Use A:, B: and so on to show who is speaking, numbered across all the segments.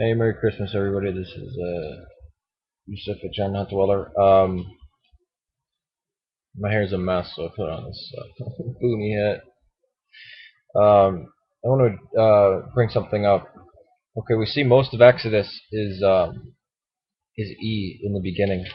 A: Hey, Merry Christmas, everybody. This is Yusuf at JohnTheHutDweller. My hair's a mess, so I put on this boonie hat. I want to bring something up. Okay, we see most of Exodus is E in the beginning,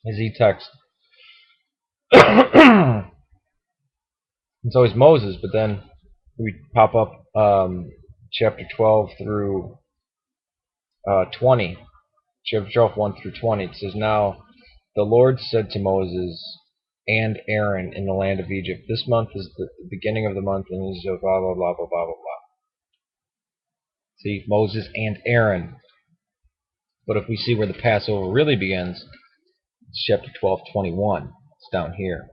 A: is E text. It's always Moses, but then we pop up chapter 12 through 20. Chapter 12, 1 through 20. It says, "Now the Lord said to Moses and Aaron in the land of Egypt, this month is the beginning of the month, and is blah, blah, blah, blah, blah, blah, blah." See, Moses and Aaron. But if we see where the Passover really begins, it's chapter 12, 21. It's down here.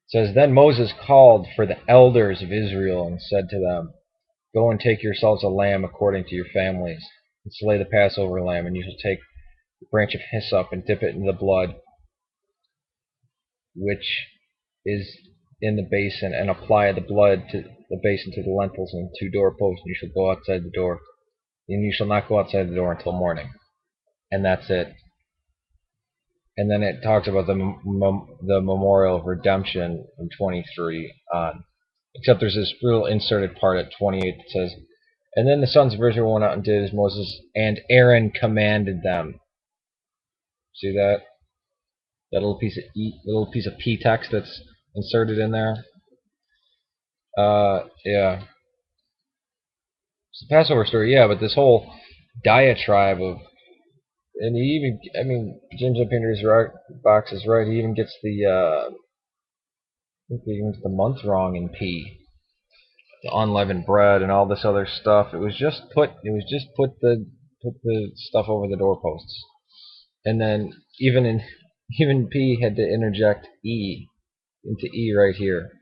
A: It says, "Then Moses called for the elders of Israel and said to them, go and take yourselves a lamb according to your families, and slay the Passover lamb, and you shall take a branch of hyssop and dip it in the blood which is in the basin, and apply the blood to the basin to the lintels and 2 doorposts, and you shall go outside the door, and you shall not go outside the door until morning." And that's it. And then it talks about the memorial of redemption in 23 on. Except there's this little inserted part at 28 that says, "And then the sons of Israel went out and did as Moses and Aaron commanded them." See that? That little piece of P text that's inserted in there. Yeah. It's the Passover story, yeah, but this whole diatribe of, and he even, I mean, James up Pinder's box is right. He even gets I think he even gets the month wrong in P. The unleavened bread and all this other stuff. It was just put the stuff over the doorposts, and then even P had to interject E into E right here.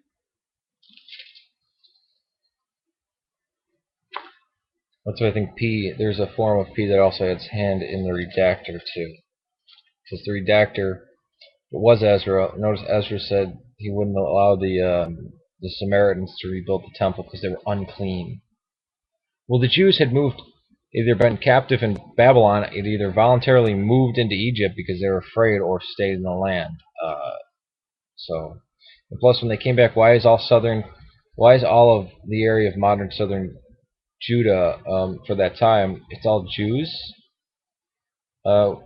A: That's why I think P, there's a form of P that also has hand in the redactor too. Because the redactor, it was Ezra. Notice Ezra said he wouldn't allow the Samaritans to rebuild the temple because they were unclean. Well, the Jews had either been captive in Babylon, had either voluntarily moved into Egypt because they were afraid, or stayed in the land. So, and plus, when they came back, why is all of the area of modern southern Judah for that time? It's all Jews. I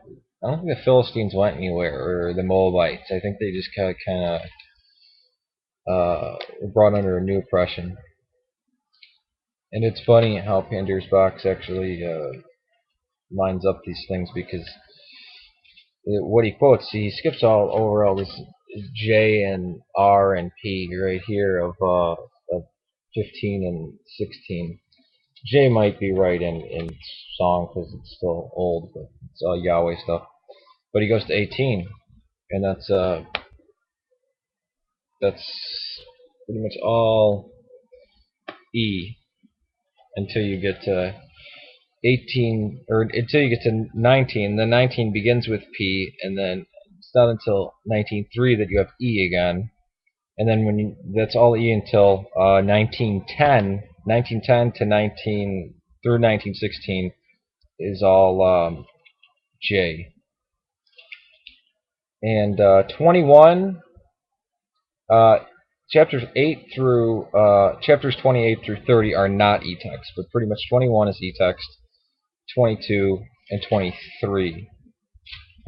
A: don't think the Philistines went anywhere, or the Moabites. I think they just kind of were brought under a new oppression. And it's funny how Pandora's Box actually lines up these things, because what he quotes, he skips all over all this J and R and P right here of 15 and 16. J might be right in song because it's still old, but it's all Yahweh stuff. But he goes to 18, and that's pretty much all E until you get to 18, or until you get to 19. Then 19 begins with P, and then it's not until 19.3 that you have E again. And then that's all E until 1910. 1910 to 19 through 1916 is all J. And 21, chapters 28 through 30 are not E-text, but pretty much 21 is E-text, 22 and 23.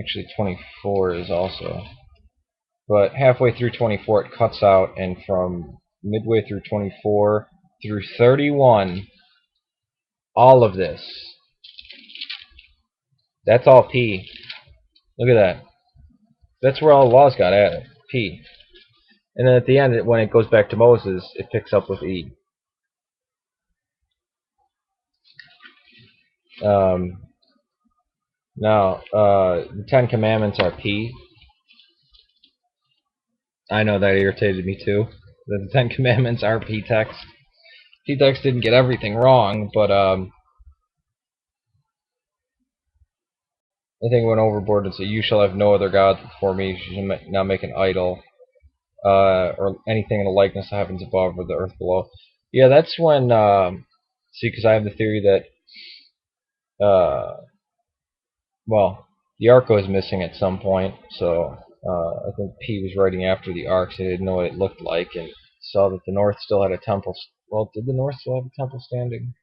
A: Actually, 24 is also. But halfway through 24 it cuts out, and from midway through 24 through 31, all of this, that's all P. Look at that. That's where all the laws got added, P. And then at the end, when it goes back to Moses, it picks up with E. Now, the 10 Commandments are P. I know that irritated me too. The 10 Commandments are P text. P text didn't get everything wrong, but I think it went overboard and said, "You shall have no other gods before me. You shall not make an idol, or anything in the likeness of heavens above or the earth below." Yeah, that's when See, because I have the theory that, well, the arc was missing at some point, so I think P was writing after the arc, so he didn't know what it looked like, and saw that the North still had a temple. Well, did the North still have a temple standing?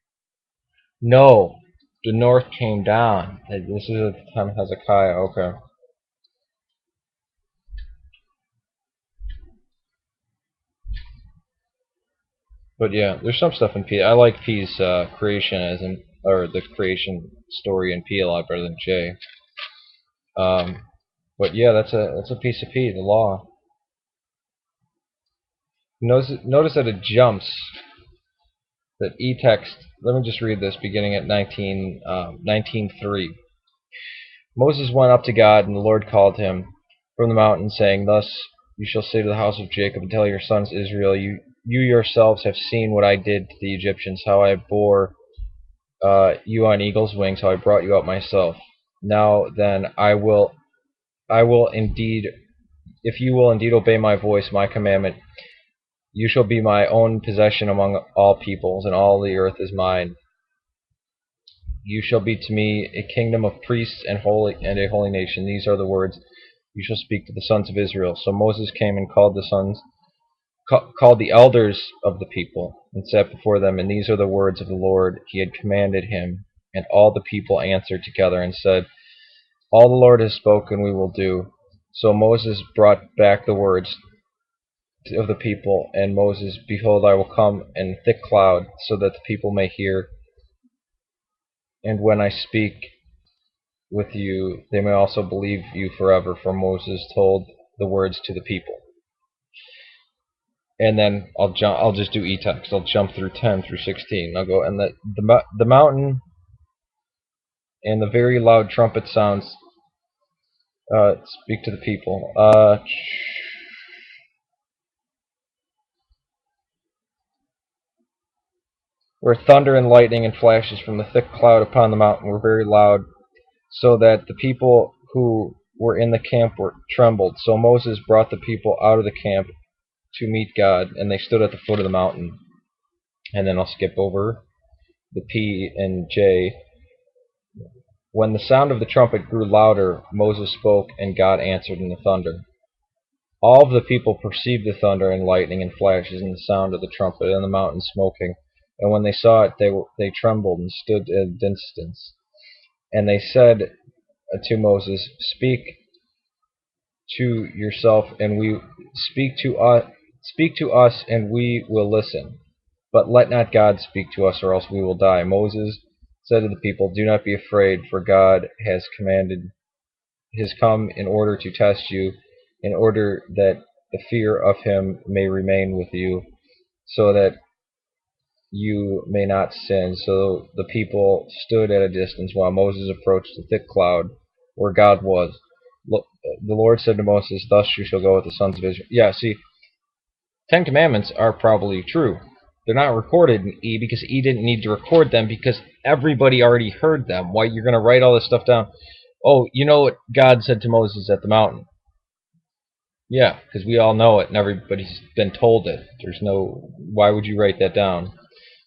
A: No, the North came down. This is at the time of Hezekiah. Okay. But yeah, there's some stuff in P. I like P's creationism, or the creation story in P a lot better than J. Um, but yeah, that's a piece of P, the law. Notice that it jumps. That e-text. Let me just read this, beginning at 19:3. Moses went up to God, and the Lord called him from the mountain, saying, "Thus you shall say to the house of Jacob, and tell your sons Israel, you yourselves have seen what I did to the Egyptians, how I bore you on eagle's wings, how I brought you out myself. Now then, I will indeed, if you will indeed obey my voice, my commandment, you shall be my own possession among all peoples, and all the earth is mine. You shall be to me a kingdom of priests and a holy nation. These are the words you shall speak to the sons of Israel." So Moses came and called the elders of the people, and sat before them. And these are the words of the Lord he had commanded him. And all the people answered together and said, "All the Lord has spoken, we will do." So Moses brought back the words of the people, and Moses, "Behold, I will come in a thick cloud, so that the people may hear. And when I speak with you, they may also believe you forever." For Moses told the words to the people. And then I'll just do e-text. I'll jump through 10 through 16. I'll go, and the mountain and the very loud trumpet sounds speak to the people. Where thunder and lightning and flashes from the thick cloud upon the mountain were very loud, so that the people who were in the camp were trembled. So Moses brought the people out of the camp to meet God, and they stood at the foot of the mountain. And then I'll skip over the P and J. When the sound of the trumpet grew louder, Moses spoke, and God answered in the thunder. All of the people perceived the thunder and lightning and flashes and the sound of the trumpet and the mountain smoking. And when they saw it, they trembled and stood at a distance. And they said to Moses, to yourself, and we speak to us, and we will listen. But let not God speak to us, or else we will die." Moses said to the people, "Do not be afraid, for God has come in order to test you, in order that the fear of him may remain with you, so that you may not sin." So the people stood at a distance while Moses approached the thick cloud where God was. The Lord said to Moses, "Thus you shall go with the sons of Israel." Yeah, see, Ten Commandments are probably true. They're not recorded in E because E didn't need to record them because everybody already heard them. Why you're going to write all this stuff down? Oh, you know what God said to Moses at the mountain? Yeah, because we all know it and everybody's been told it. Why would you write that down?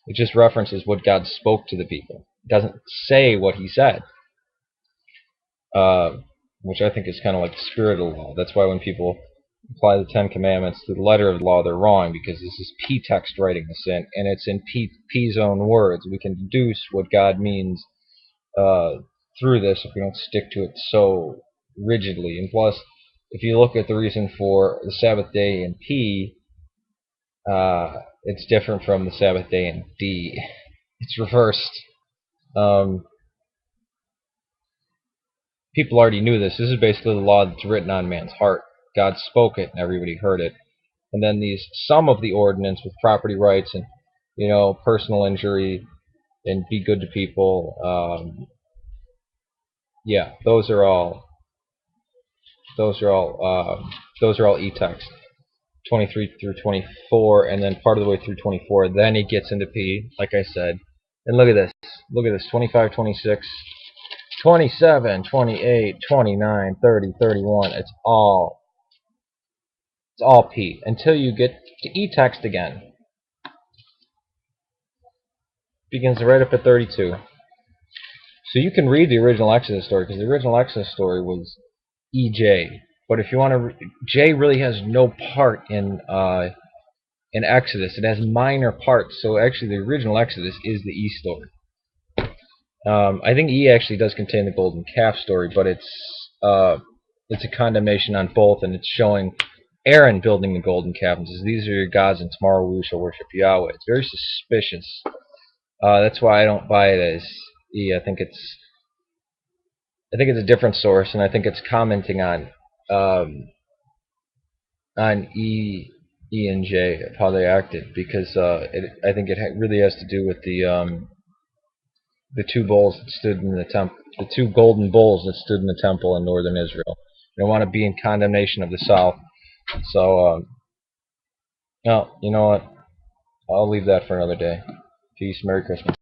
A: It just references what God spoke to the people. It doesn't say what he said, uh, which I think is kind of like the spirit of the law. That's why when people apply the Ten Commandments to the letter of the law, they're wrong, because this is P text writing this in, and it's in P's own words. We can deduce what God means uh, through this if we don't stick to it so rigidly. And plus, if you look at the reason for the Sabbath day in P, it's different from the Sabbath day in D. It's reversed. Um, People already knew this. This is basically the law that's written on man's heart. God spoke it, and everybody heard it. And then some of the ordinance with property rights and personal injury and be good to people. Yeah, those are all e-text. 23 through 24, and then part of the way through 24. Then he gets into P, like I said. And look at this. Look at this. 25, 26, 27, 28, 29, 30, 31. It's all P until you get to e-text again. begins right up at 32. So you can read the original Exodus story, because the original Exodus story was EJ. But if you want to, J really has no part in Exodus. It has minor parts. So actually, the original Exodus is the E story. I think E actually does contain the golden calf story, but it's a condemnation on both, and it's showing Aaron building the golden calf and says, "These are your gods, and tomorrow we shall worship Yahweh." It's very suspicious. That's why I don't buy it as E. I think it's a different source, and I think it's commenting um, on E and J of how they acted, because I think it really has to do with the two bulls that stood in the temple, the two golden bulls that stood in the temple in northern Israel. They want to be in condemnation of the south. So, no, you know what? I'll leave that for another day. Peace. Merry Christmas.